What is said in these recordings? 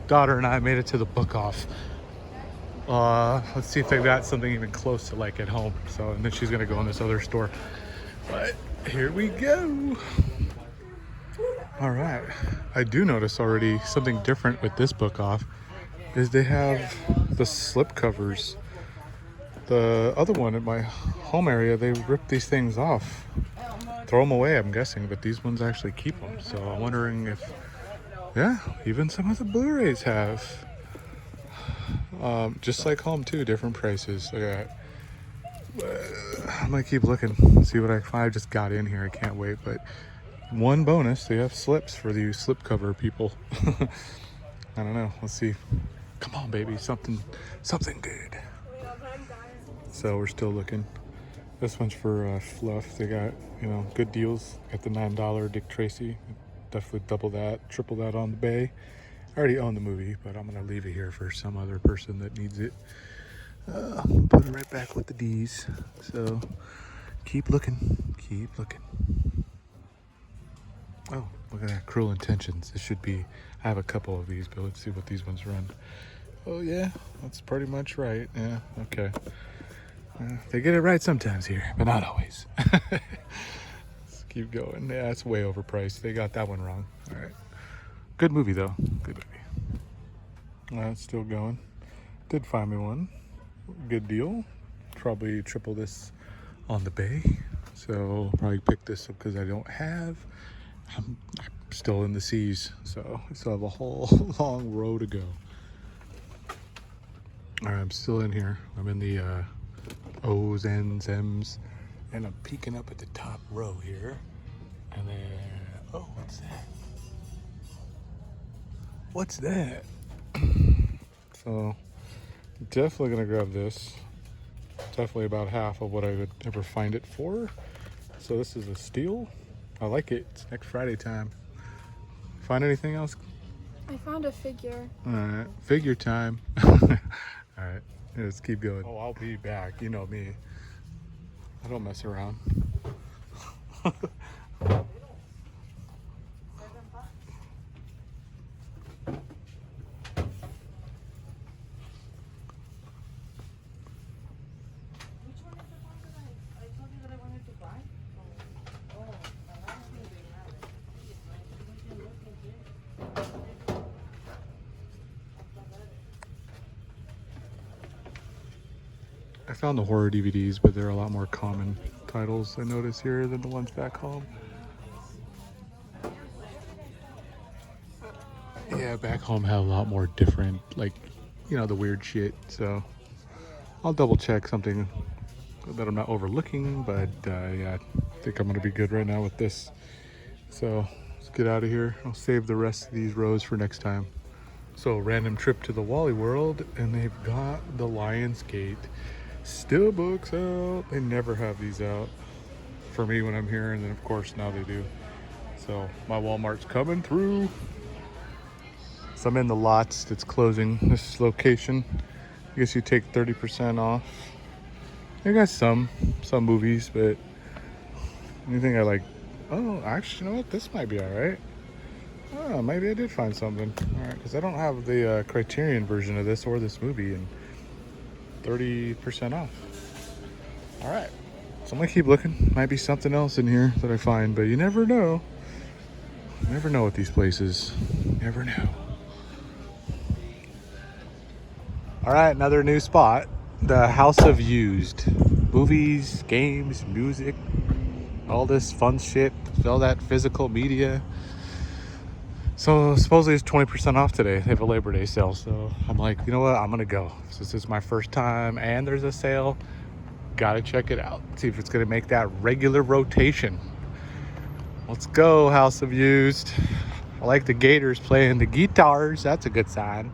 daughter and I made it to the book off. Let's see if they got something even close to like at home. So, and then she's gonna go in this other store. But here we go. All right. I do notice already something different with this book off is they have the slip covers. The other one at my home area, they rip these things off, throw them away, I'm guessing, but these ones actually keep them. So I'm wondering if, yeah, even some of the Blu-rays have. Just like home too, different prices. Look at that. I'm gonna keep looking, see what I find. I just got in here, I can't wait. But one bonus, they have slips for the slipcover people. I don't know, let's see. Come on, baby, something good. So we're still looking. This one's for fluff. They got, good deals. Got the $9 Dick Tracy. Definitely double that, triple that on the Bay. I already own the movie, but I'm gonna leave it here for some other person that needs it. Put it right back with the D's. So keep looking, keep looking. Oh, look at that, Cruel Intentions. This should be, I have a couple of these, but let's see what these ones run. Oh yeah, that's pretty much right. Yeah, okay. They get it right sometimes here, but not always. Let's keep going. Yeah, it's way overpriced. They got that one wrong. All right. Good movie, though. Good movie. It's still going. Did find me one. Good deal. Probably triple this on the Bay. So probably pick this up because I don't have. I'm still in the C's, so I still have a whole long row to go. All right, I'm still in here. I'm in the O's, N's, M's, and I'm peeking up at the top row here. And then, oh, what's that? What's that? So, definitely gonna grab this. Definitely about half of what I would ever find it for. So this is a steal. I like it. It's next Friday time. Find anything else? I found a figure. All right, figure time. All right, let's keep going. Oh, I'll be back. You know me. I don't mess around. I found the horror DVDs, but they're a lot more common titles I notice here than the ones back home. Yeah, back home had a lot more different, like, the weird shit. So I'll double check something that I'm not overlooking, but yeah, I think I'm gonna be good right now with this. So let's get out of here. I'll save the rest of these rows for next time. So random trip to the Wally World, and they've got the Lionsgate Steelbooks out. They never have these out for me when I'm here, and then of course now they do. So my Walmart's coming through. So I'm in the lots that's closing this location. I guess you take 30% off. They got some movies, but anything I like. Oh, actually, you know what? This might be all right. Oh, maybe I did find something. All right, because I don't have the Criterion version of this or this movie, and 30% off. All right, so I'm gonna keep looking. Might be something else in here that I find, but you never know. You never know with these places. You never know. All right, another new spot. The House of Used. Movies, games, music, all this fun shit. All that physical media. So supposedly it's 20% off today. They have a Labor Day sale. So I'm like, you know what? I'm gonna go. Since this is my first time and there's a sale, gotta check it out. See if it's gonna make that regular rotation. Let's go, House of Used. I like the Gators playing the guitars. That's a good sign.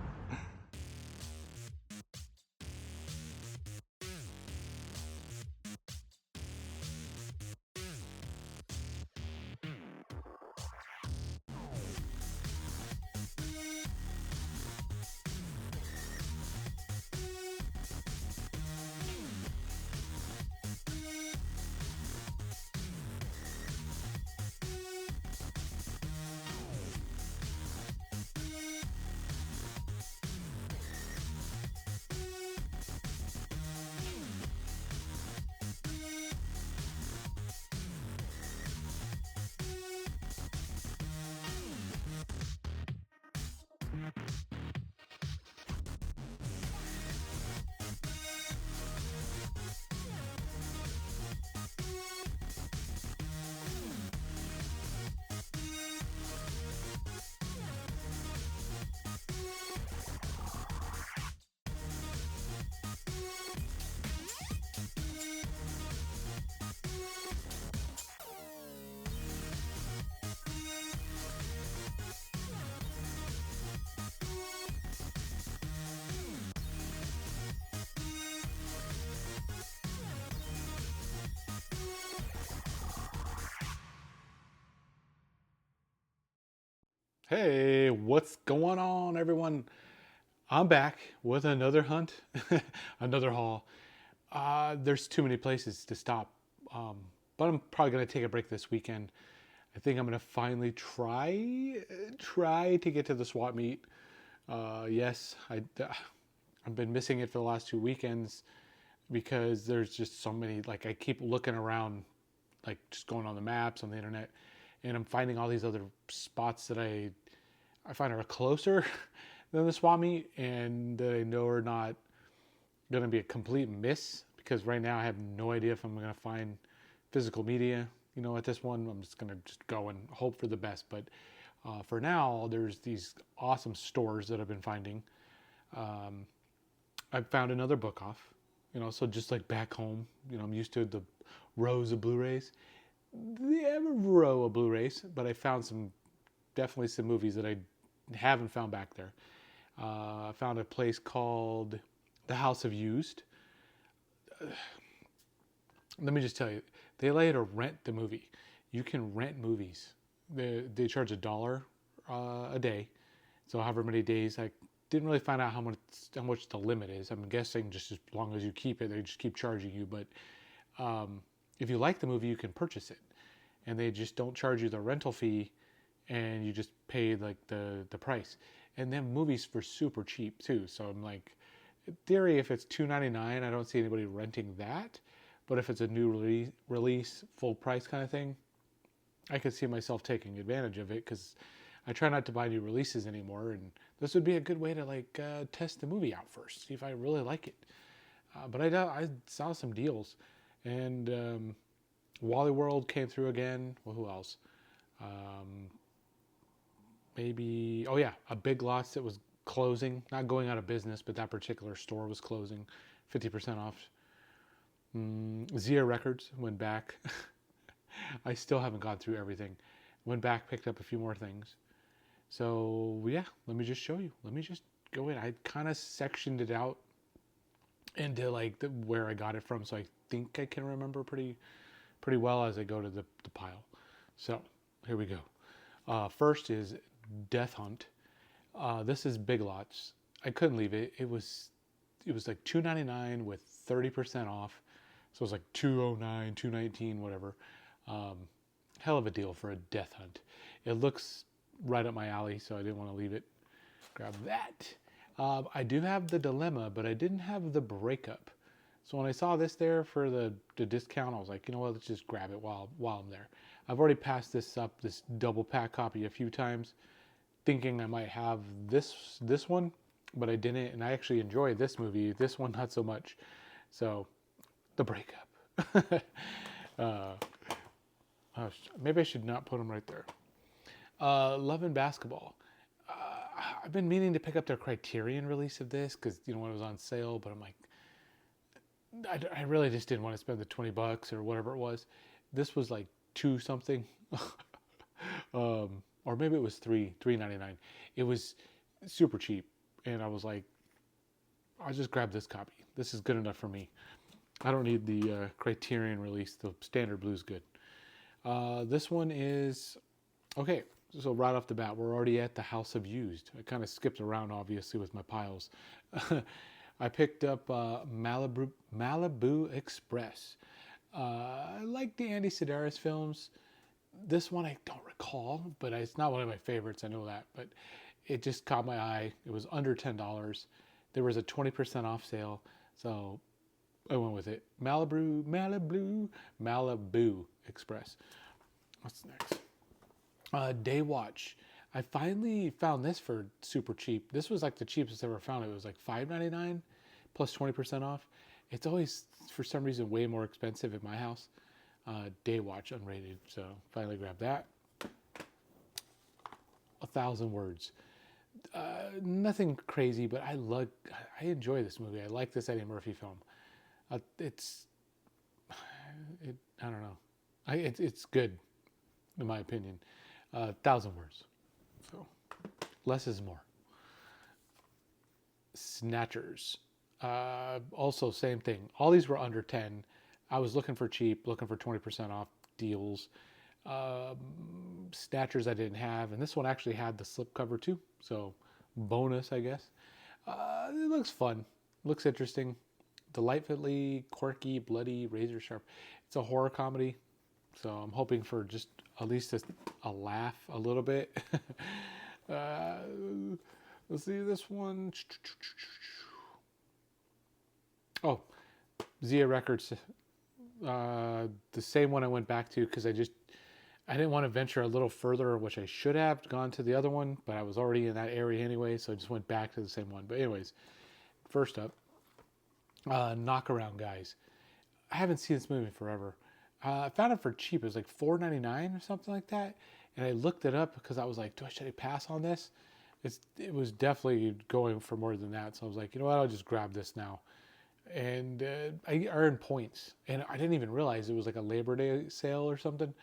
Hey, what's going on, everyone? I'm back with another hunt, another haul. There's too many places to stop, but I'm probably gonna take a break this weekend. I think I'm gonna finally try to get to the swap meet. Yes, I've been missing it for the last 2 weekends because there's just so many. Like I keep looking around, like just going on the maps on the internet, and I'm finding all these other spots that I find are closer than the swap meet, and that I know are not going to be a complete miss because right now I have no idea if I'm going to find physical media. You know, at this one, I'm just going to just go and hope for the best. But for now, there's these awesome stores that I've been finding. I've found another book off. You know, so just like back home, you know, I'm used to the rows of Blu-rays. They have a row of Blu-rays, but I found definitely some movies that I haven't found back there. I found a place called the House of Used. Let me just tell you, they allow you to rent the movie. You can rent movies. They charge $1 a day, so however many days. I didn't really find out how much the limit is. I'm guessing just as long as you keep it, they just keep charging you. But if you like the movie, you can purchase it, and they just don't charge you the rental fee, and you just pay like the price. And then movies for super cheap too. So I'm like, in theory, if it's $2.99, I don't see anybody renting that. But if it's a new release, full price kind of thing, I could see myself taking advantage of it because I try not to buy new releases anymore, and this would be a good way to test the movie out first, see if I really like it. But I saw some deals, and Wally World came through again. Well, who else? Um, Maybe a Big Lots that was closing, not going out of business, but that particular store was closing, 50% off. Zia Records went back. I still haven't gone through everything. Went back, picked up a few more things. So yeah, let me just show you. Let me just go in. I kind of sectioned it out into where I got it from, so I think I can remember pretty well as I go to the pile. So here we go. First is Death Hunt. This is Big Lots. I couldn't leave it. It was like $2.99 with 30% off. So it was like $2.09, $2.19, whatever. Hell of a deal for a Death Hunt. It looks right up my alley, so I didn't want to leave it. Grab that. I do have the Dilemma, but I didn't have the Breakup. So when I saw this there for the discount, I was like, you know what, let's just grab it while I'm there. I've already passed this double pack copy a few times, thinking I might have this one, but I didn't, and I actually enjoy this movie. This one not so much. So, the Breakup. uh, Maybe I should not put them right there. Love and Basketball. I've been meaning to pick up their Criterion release of this because when it was on sale, but I'm like, I really just didn't want to spend the $20 or whatever it was. This was like two something, or maybe it was $3.99. It was super cheap, and I was like, I'll just grab this copy. This is good enough for me. I don't need the Criterion release. The standard blue is good. This one is okay. So right off the bat, we're already at the House of Used. I kind of skipped around, obviously, with my piles. I picked up Malibu Express. I like the Andy Sedaris films. This one I don't recall, but it's not one of my favorites. I know that, but it just caught my eye. It was under $10. There was a 20% off sale, so I went with it. Malibu Express. What's next? Day Watch. I finally found this for super cheap. This was like the cheapest I ever found. It was like $5.99 plus 20% off. It's always, for some reason, way more expensive at my house. Day Watch unrated, so finally grabbed that. 1,000 Words. Nothing crazy, but I enjoy this movie. I like this Eddie Murphy film. I don't know. It's good, in my opinion. 1,000 Words. So less is more. Snatchers. Also, same thing. All these were under 10. I was looking for cheap, looking for 20% off deals. Snatchers I didn't have, and this one actually had the slipcover too. So bonus, I guess. It looks fun. Looks interesting. Delightfully quirky, bloody, razor sharp. It's a horror comedy, so I'm hoping for just at least a laugh a little bit. uh, let's see this one. Oh, Zia Records. The same one I went back to because I didn't want to venture a little further, which I should have gone to the other one, but I was already in that area anyway, so I just went back to the same one. But anyways, first up, Knockaround Guys. I haven't seen this movie in forever. I found it for cheap. It was like $4.99 or something like that, and I looked it up because I was like, should I pass on this? It was definitely going for more than that, so I was like, you know what, I'll just grab this now. And I earned points, and I didn't even realize it was like a Labor Day sale or something,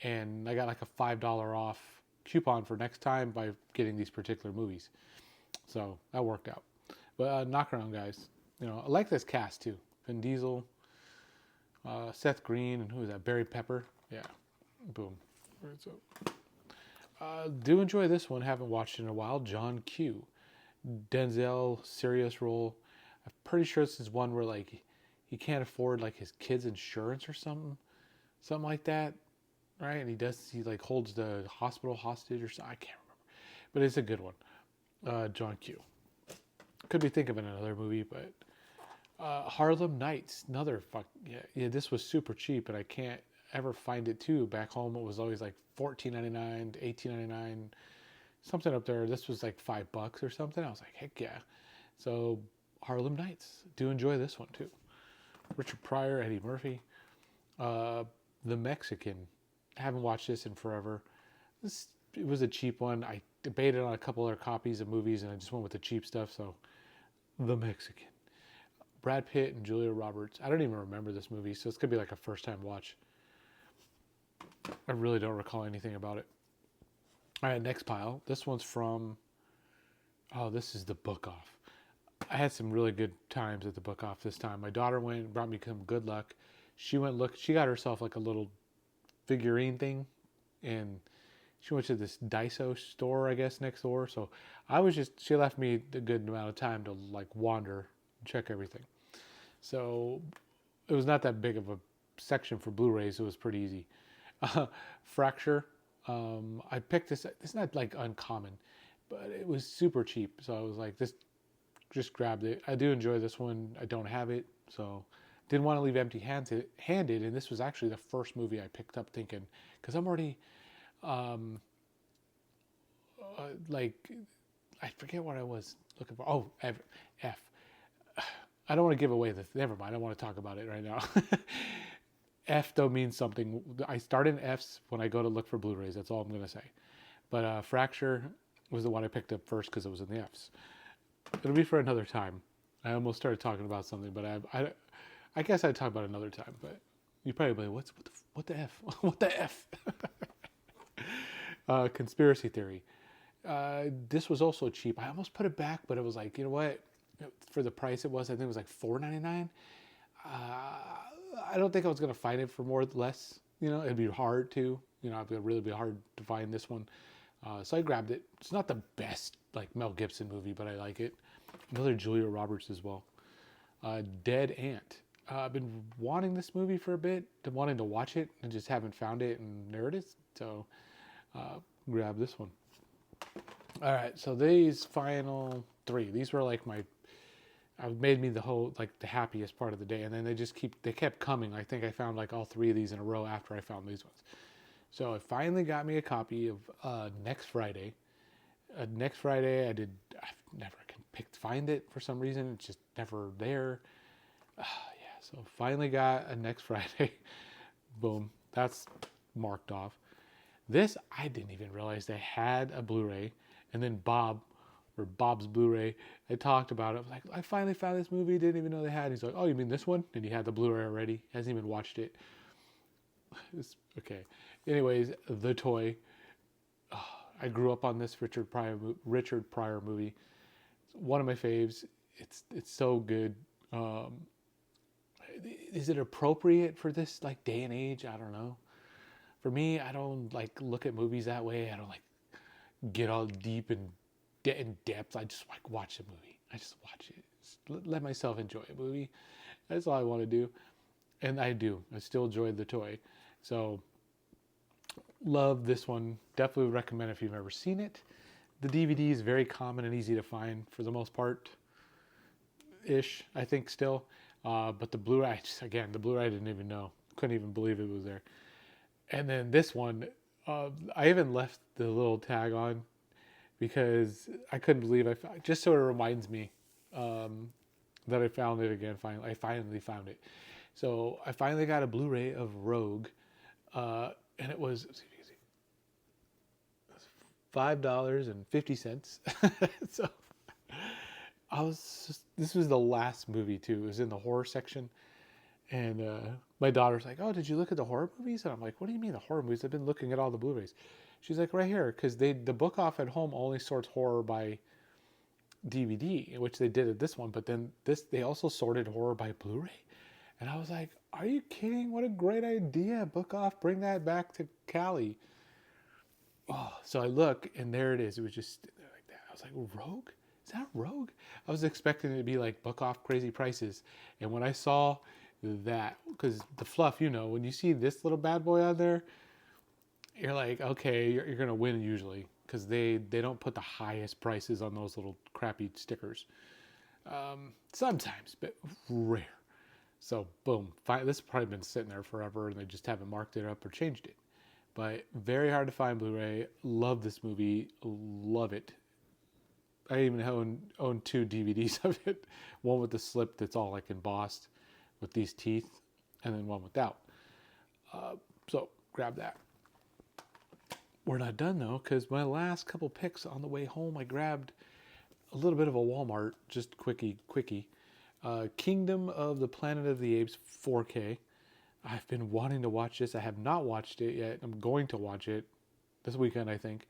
and I got like a $5 off coupon for next time by getting these particular movies, so that worked out. But Knockaround Guys, I like this cast too. Vin Diesel, Seth Green, and who is that? Barry Pepper. Yeah, boom. So, do enjoy this one. Haven't watched it in a while. John Q. Denzel, serious role. I'm pretty sure this is one where like he can't afford like his kid's insurance or something like that, right? And he like holds the hospital hostage or something. I can't remember, but it's a good one. John Q. Could be thinking of another movie, but Harlem Nights, another yeah. This was super cheap, and I can't ever find it too. Back home, it was always like $14.99 to $18.99, something up there. This was like $5 or something. I was like, heck yeah! So Harlem Nights, do enjoy this one too. Richard Pryor, Eddie Murphy, The Mexican. I haven't watched this in forever. It was a cheap one. I debated on a couple other copies of movies, and I just went with the cheap stuff. So The Mexican. Brad Pitt and Julia Roberts. I don't even remember this movie, so it's gonna be like a first time watch. I really don't recall anything about it. All right, next pile. This one's from. Oh, this is the Book Off. I had some really good times at the Book Off this time. My daughter went and brought me some good luck. She went look. She got herself like a little figurine thing, and she went to this Daiso store, I guess, next door. So she left me a good amount of time to like wander and check everything. So it was not that big of a section for Blu-rays. It was pretty easy. Fracture. I picked this. It's not like uncommon, but it was super cheap. So I was like, this, just grabbed it. I do enjoy this one. I don't have it, so didn't want to leave empty-handed. And this was actually the first movie I picked up, thinking, because I'm already, like, I forget what I was looking for. Oh, F. I don't want to give away the. Never mind. I don't want to talk about it right now. F though means something. I start in F's when I go to look for Blu-rays. That's all I'm gonna say. But Fracture was the one I picked up first because it was in the F's. It'll be for another time. I almost started talking about something, but I guess I'd talk about it another time. But you probably be like, what the F? What the F? Conspiracy theory. This was also cheap. I almost put it back, but it was like, you know what? For the price it was, I think it was like $4.99. I don't think I was gonna find it for more or less. It'd be hard to. It'd really be hard to find this one. So I grabbed it. It's not the best like Mel Gibson movie, but I like it. Another Julia Roberts as well. Dead Ant. I've been wanting this movie for a bit, wanting to watch it, and just haven't found it, and there it is. So grab this one. All right, so these final three. These were like made me the happiest part of the day, and then they kept coming. I think I found like all three of these in a row after I found these ones. So it finally got me a copy of Next Friday. Next Friday, I've never can find it for some reason. It's just never there. Yeah, so finally got a Next Friday. Boom, that's marked off. This, I didn't even realize they had a Blu-ray. And then Bob's Blu-ray, they talked about it. I was like, I finally found this movie, didn't even know they had it. He's like, oh, you mean this one? And he had the Blu-ray already. Hasn't even watched it. Okay. Anyways, The Toy. Oh, I grew up on this Richard Pryor movie. It's one of my faves. It's so good. Is it appropriate for this like day and age? I don't know. For me, I don't like look at movies that way. I don't like get all deep and in depth. I just like watch a movie. I just watch it. Just let myself enjoy a movie. That's all I want to do, and I do. I still enjoy the toy. So love this one. Definitely recommend if you've never seen it. The DVD is very common and easy to find for the most part, ish. I think still, but the Blu-ray again, the Blu-ray I didn't even know. Couldn't even believe it was there. And then this one, I even left the little tag on because I couldn't believe just so it reminds me that I found it again. Finally, I finally found it. So I finally got a Blu-ray of Rogue, and it was $5.50. So this was the last movie too. It was in the horror section, and my daughter's like, "Oh, did you look at the horror movies?" And I'm like, "What do you mean the horror movies? I've been looking at all the Blu-rays." She's like, "Right here," because the book off at home only sorts horror by DVD, which they did at this one. But then they also sorted horror by Blu-ray, and I was like, "Are you kidding? What a great idea! Book off, bring that back to Cali." Oh, so I look, and there it is. It was just like that. I was like, Rogue? Is that Rogue? I was expecting it to be like book off crazy prices. And when I saw that, because the fluff, when you see this little bad boy on there, you're like, okay, you're going to win usually. Because they don't put the highest prices on those little crappy stickers. Sometimes, but rare. So, boom. This has probably been sitting there forever, and they just haven't marked it up or changed it. But very hard to find Blu-ray. Love this movie. Love it. I even own 2 DVDs of it. One with the slip that's all like embossed with these teeth, and then one without. So grab that. We're not done though, because my last couple picks on the way home, I grabbed a little bit of a Walmart, just quickie. Kingdom of the Planet of the Apes 4K. I've been wanting to watch this. I have not watched it yet. I'm going to watch it this weekend, I think.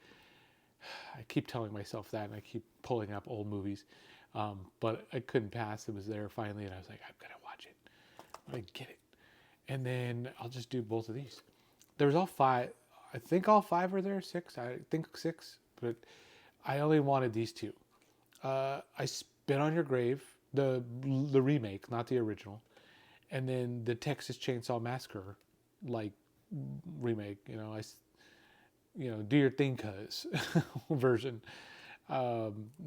I keep telling myself that, and I keep pulling up old movies. But I couldn't pass. It was there finally, and I was like, I've got to watch it. I'm going to get it. And then I'll just do both of these. There's all 5. I think all 5 are there. 6. I think 6. But I only wanted these 2. I Spit on Your Grave, the remake, not the original. And then the Texas Chainsaw Massacre, like remake, Do Your Thing, Cuz version.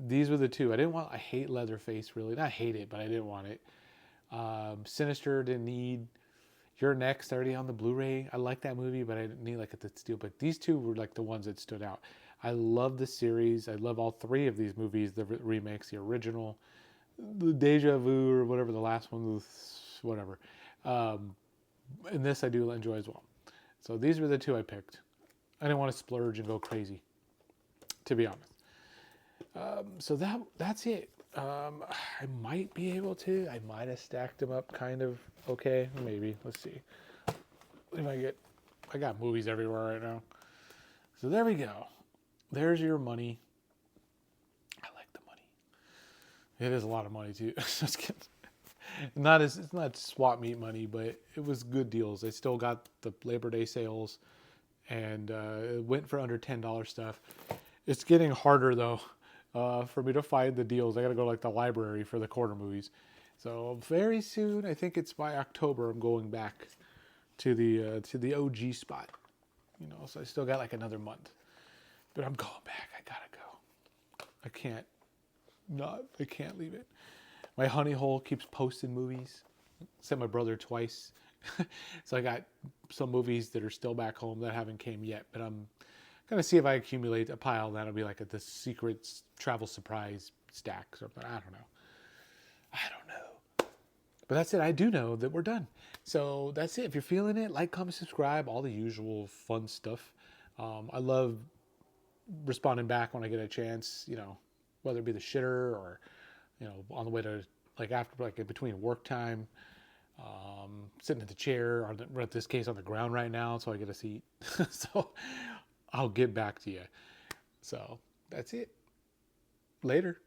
These were the 2. I hate Leatherface, really. Not hate it, but I didn't want it. Sinister, didn't need. You're Next, already on the Blu-ray. I like that movie, but I didn't need like a steelbook. These 2 were like the ones that stood out. I love the series. I love all 3 of these movies, the remakes, the original, the Deja Vu, or whatever the last one was. Whatever. And this I do enjoy as well. So these were the 2 I picked. I didn't want to splurge and go crazy, to be honest. So that's it. I might be able to. I might have stacked them up kind of okay. Maybe. Let's see. I got movies everywhere right now. So there we go. There's your money. I like the money. It is a lot of money too. Just kidding. It's not swap meet money, but it was good deals. I still got the Labor Day sales, and it went for under $10 stuff. It's getting harder though for me to find the deals. I got to go to like the library for the quarter movies. So very soon, I think it's by October, I'm going back to the OG spot. So I still got like another month, but I'm going back. I gotta go. I can't leave it. My honey hole keeps posting movies. Sent my brother twice. So I got some movies that are still back home that haven't came yet. But I'm going to see if I accumulate a pile that'll be like the secret travel surprise stack or something. I don't know. But that's it. I do know that we're done. So that's it. If you're feeling it, like, comment, subscribe, all the usual fun stuff. I love responding back when I get a chance, whether it be the shitter or on the way to after in between work time, sitting at the chair, or in this case on the ground right now, so I get a seat. So I'll get back to you. So that's it. Later.